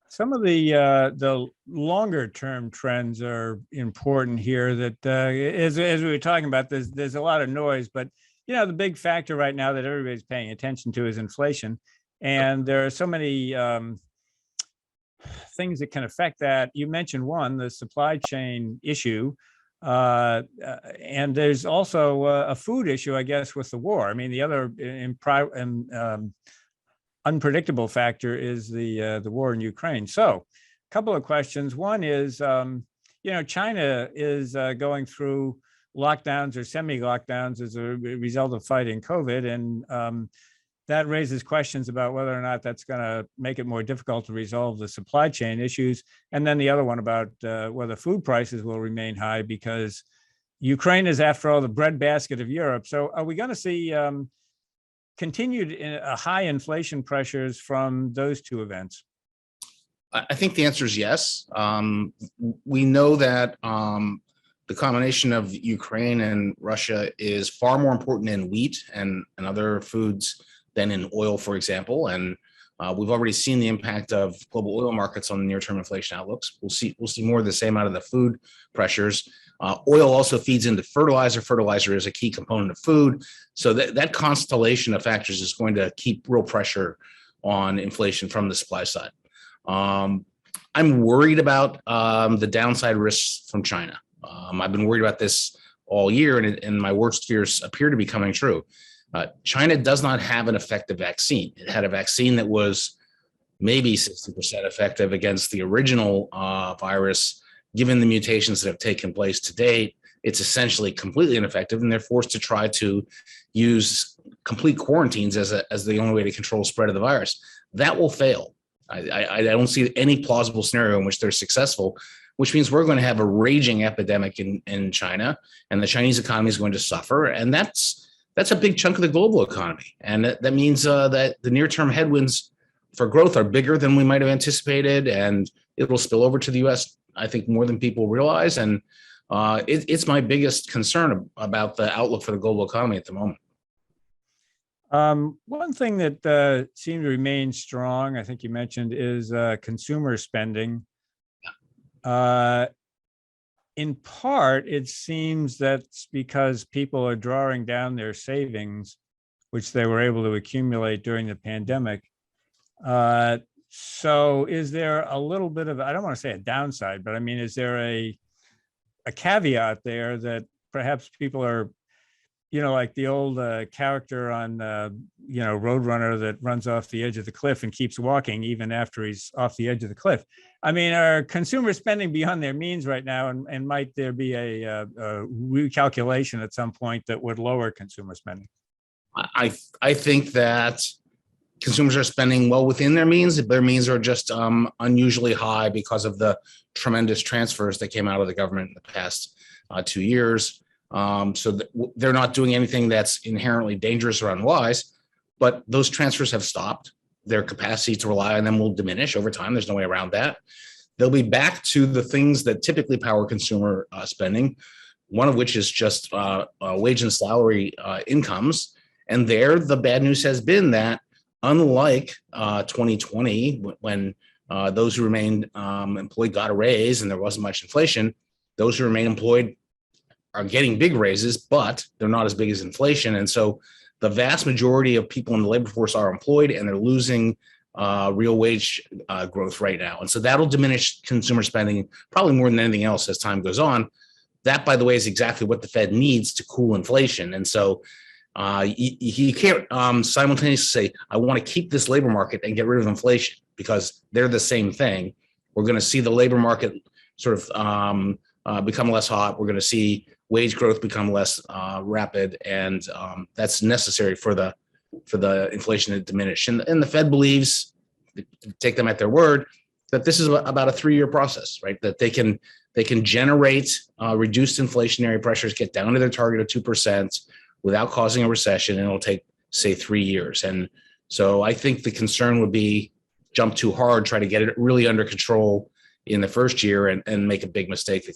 Some of the longer term trends are important here. That as we were talking about, there's a lot of noise, but the big factor right now that everybody's paying attention to is inflation, and there are so many things that can affect that. You mentioned one, the supply chain issue, and there's also a food issue, I guess, with the war. I mean, the other unpredictable factor is the war in Ukraine. So, a couple of questions. One is, China is going through lockdowns or semi-lockdowns as a result of fighting COVID, and that raises questions about whether or not that's going to make it more difficult to resolve the supply chain issues. And then the other one about whether food prices will remain high, because Ukraine is, after all, the breadbasket of Europe. So, are we going to see continued high inflation pressures from those two events? I think the answer is yes. We know that the combination of Ukraine and Russia is far more important in wheat and other foods than in oil, for example. And we've already seen the impact of global oil markets on the near-term inflation outlooks. We'll see more of the same out of the food pressures. Oil also feeds into fertilizer. Fertilizer is a key component of food. So that constellation of factors is going to keep real pressure on inflation from the supply side. I'm worried about the downside risks from China. I've been worried about this all year, and my worst fears appear to be coming true. China does not have an effective vaccine. It had a vaccine that was maybe 60% effective against the original virus. Given the mutations that have taken place to date, it's essentially completely ineffective, and they're forced to try to use complete quarantines as the only way to control spread of the virus. That will fail. I don't see any plausible scenario in which they're successful, which means we're going to have a raging epidemic in China, and the Chinese economy is going to suffer. And that's a big chunk of the global economy. And that means that the near-term headwinds for growth are bigger than we might have anticipated, and it will spill over to the U.S., I think, more than people realize. And it's my biggest concern about the outlook for the global economy at the moment. One thing that seemed to remain strong, I think you mentioned, is consumer spending. In part, it seems that's because people are drawing down their savings, which they were able to accumulate during the pandemic. So is there a little bit of, I don't want to say a downside, but I mean, is there a caveat there that perhaps people are, like the old character on, Roadrunner that runs off the edge of the cliff and keeps walking even after he's off the edge of the cliff? I mean, are consumers spending beyond their means right now, and might there be a recalculation at some point that would lower consumer spending? I think that consumers are spending well within their means. Their means are just unusually high because of the tremendous transfers that came out of the government in the past 2 years. So they're not doing anything that's inherently dangerous or unwise, but those transfers have stopped. Their capacity to rely on them will diminish over time. There's no way around that. They'll be back to the things that typically power consumer spending, one of which is just wage and salary incomes. And there, the bad news has been that unlike 2020, when those who remained employed got a raise and there wasn't much inflation, those who remain employed are getting big raises, but they're not as big as inflation. And so the vast majority of people in the labor force are employed, and they're losing real wage growth right now. And so that'll diminish consumer spending probably more than anything else as time goes on. That, by the way, is exactly what the Fed needs to cool inflation. And so you can't simultaneously say, I want to keep this labor market and get rid of inflation, because they're the same thing. We're going to see the labor market sort of become less hot. We're going to see wage growth become less rapid, and that's necessary for the inflation to diminish. And the Fed believes, take them at their word, that this is about a 3-year process, right? That they can generate reduced inflationary pressures, get down to their target of 2% without causing a recession, and it'll take, say, 3 years. And so I think the concern would be jump too hard, try to get it really under control in the first year and make a big mistake that